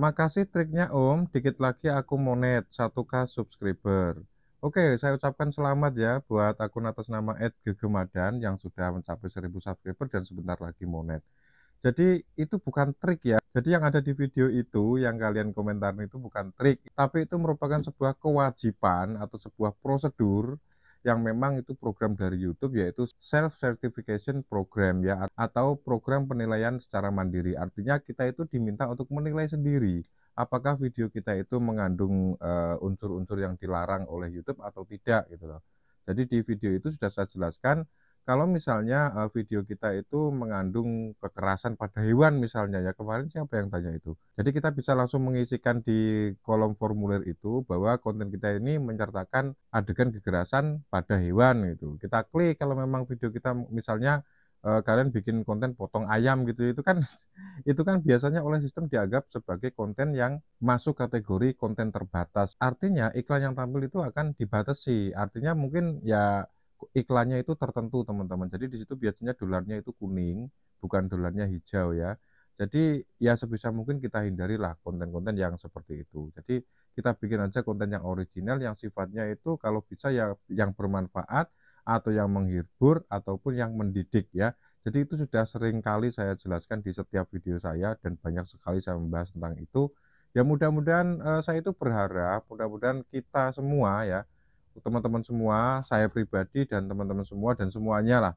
Makasih triknya Om, dikit lagi aku monet 1K subscriber. Oke, saya ucapkan selamat ya buat akun atas nama @gegemadan yang sudah mencapai 1000 subscriber dan sebentar lagi monet. Jadi itu bukan trik ya. Jadi yang ada di video itu, yang kalian komentarin itu bukan trik, tapi itu merupakan sebuah kewajiban atau sebuah prosedur yang memang itu program dari YouTube, yaitu self certification program ya, atau program penilaian secara mandiri. Artinya kita itu diminta untuk menilai sendiri apakah video kita itu mengandung unsur-unsur yang dilarang oleh YouTube atau tidak gitu loh. Jadi di video itu sudah saya jelaskan kalau misalnya, video kita itu mengandung kekerasan pada hewan misalnya ya, kemarin siapa yang tanya itu? Jadi kita bisa langsung mengisikan di kolom formulir itu bahwa konten kita ini menyertakan adegan kekerasan pada hewan gitu. Kita klik kalau memang video kita misalnya, kalian bikin konten potong ayam gitu, itu kan itu kan biasanya oleh sistem dianggap sebagai konten yang masuk kategori konten terbatas. Artinya iklan yang tampil itu akan dibatasi, artinya mungkin ya iklannya itu tertentu teman-teman. Jadi di situ biasanya dolarnya itu kuning, bukan dolarnya hijau ya. Jadi ya sebisa mungkin kita hindarilah konten-konten yang seperti itu. Jadi kita bikin aja konten yang original yang sifatnya itu kalau bisa ya yang bermanfaat atau yang menghibur ataupun yang mendidik ya. Jadi itu sudah sering kali saya jelaskan di setiap video saya dan banyak sekali saya membahas tentang itu. Ya mudah-mudahan saya itu berharap mudah-mudahan kita semua ya teman-teman semua, saya pribadi dan teman-teman semua dan semuanya lah,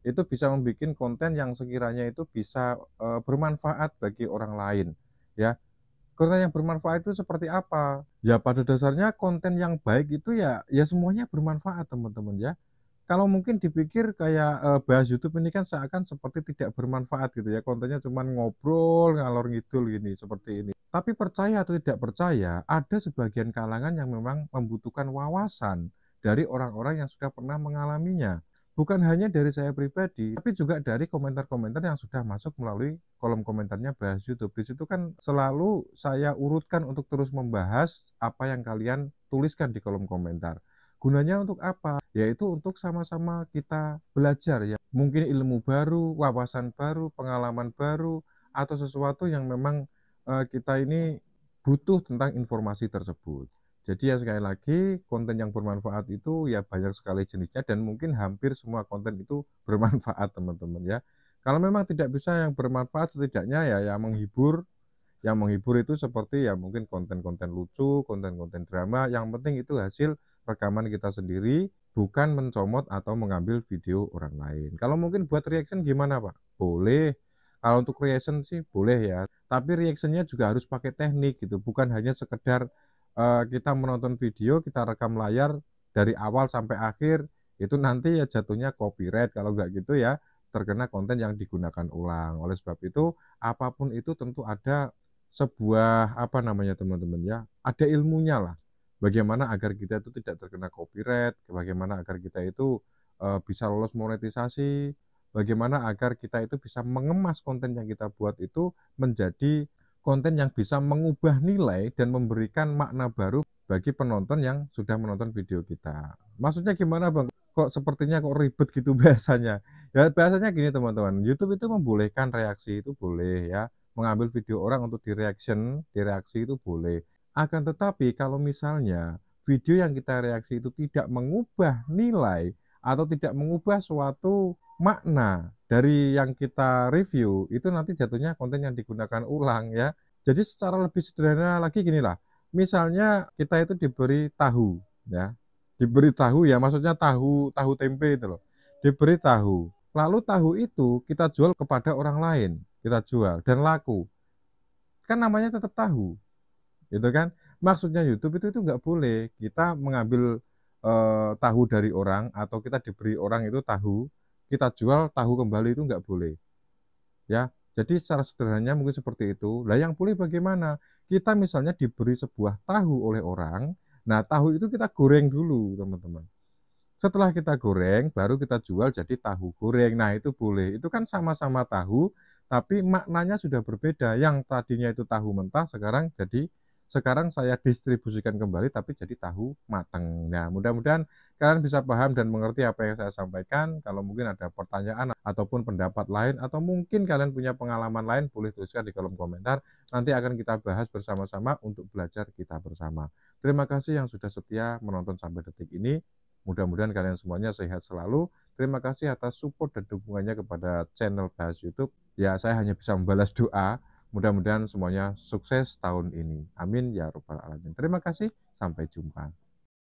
itu bisa membuat konten yang sekiranya itu bisa, bermanfaat bagi orang lain, ya. Konten yang bermanfaat itu seperti apa? Ya pada dasarnya konten yang baik itu ya semuanya bermanfaat teman-teman ya. Kalau mungkin dipikir kayak, bahas YouTube ini kan seakan seperti tidak bermanfaat gitu ya, kontennya cuman ngobrol ngalor ngidul gini, seperti ini. Tapi percaya atau tidak percaya, ada sebagian kalangan yang memang membutuhkan wawasan dari orang-orang yang sudah pernah mengalaminya. Bukan hanya dari saya pribadi, tapi juga dari komentar-komentar yang sudah masuk melalui kolom komentarnya Bahas YouTube. Di situ kan selalu saya urutkan untuk terus membahas apa yang kalian tuliskan di kolom komentar. Gunanya untuk apa? Yaitu untuk sama-sama kita belajar ya. Mungkin ilmu baru, wawasan baru, pengalaman baru, atau sesuatu yang memang kita ini butuh tentang informasi tersebut. Jadi ya sekali lagi konten yang bermanfaat itu ya banyak sekali jenisnya dan mungkin hampir semua konten itu bermanfaat teman-teman ya. Kalau memang tidak bisa yang bermanfaat setidaknya ya yang menghibur itu seperti ya mungkin konten-konten lucu, konten-konten drama, yang penting itu hasil rekaman kita sendiri, bukan mencomot atau mengambil video orang lain. Kalau mungkin buat reaction gimana Pak? Boleh, kalau untuk reaction sih boleh ya, tapi reactionnya juga harus pakai teknik gitu, bukan hanya sekedar, kita menonton video, kita rekam layar dari awal sampai akhir, itu nanti ya jatuhnya copyright, kalau nggak gitu ya terkena konten yang digunakan ulang. Oleh sebab itu, apapun itu tentu ada sebuah apa namanya teman-teman ya, ada ilmunya lah. Bagaimana agar kita itu tidak terkena copyright, bagaimana agar kita itu bisa lolos monetisasi, bagaimana agar kita itu bisa mengemas konten yang kita buat itu menjadi konten yang bisa mengubah nilai dan memberikan makna baru bagi penonton yang sudah menonton video kita. Maksudnya gimana Bang? Kok sepertinya kok ribet gitu bahasanya? Ya bahasanya gini teman-teman, YouTube itu membolehkan reaksi itu boleh ya, mengambil video orang untuk direaksi itu boleh. Akan tetapi kalau misalnya video yang kita reaksi itu tidak mengubah nilai atau tidak mengubah suatu makna dari yang kita review, itu nanti jatuhnya konten yang digunakan ulang ya. Jadi secara lebih sederhana lagi ginilah, misalnya kita itu diberi tahu ya, diberi tahu ya maksudnya tahu tahu tempe itu loh, diberi tahu. Lalu tahu itu kita jual kepada orang lain, kita jual dan laku. Kan namanya tetap tahu, gitu kan. Maksudnya YouTube itu nggak boleh kita mengambil, tahu dari orang atau kita diberi orang itu tahu, kita jual tahu kembali itu nggak boleh, ya. Jadi secara sederhananya mungkin seperti itu. Lah yang boleh bagaimana? Kita misalnya diberi sebuah tahu oleh orang, nah tahu itu kita goreng dulu teman-teman. Setelah kita goreng, baru kita jual jadi tahu goreng. Nah, itu boleh. Itu kan sama-sama tahu, tapi maknanya sudah berbeda. Yang tadinya itu tahu mentah, sekarang jadi sekarang saya distribusikan kembali tapi jadi tahu mateng. Nah, mudah-mudahan kalian bisa paham dan mengerti apa yang saya sampaikan. Kalau mungkin ada pertanyaan ataupun pendapat lain atau mungkin kalian punya pengalaman lain, boleh tuliskan di kolom komentar. Nanti akan kita bahas bersama-sama untuk belajar kita bersama. Terima kasih yang sudah setia menonton sampai detik ini. Mudah-mudahan kalian semuanya sehat selalu. Terima kasih atas support dan dukungannya kepada channel Bahas YouTube. Ya, saya hanya bisa membalas doa. Mudah-mudahan semuanya sukses tahun ini. Amin ya robbal alamin. Terima kasih, sampai jumpa.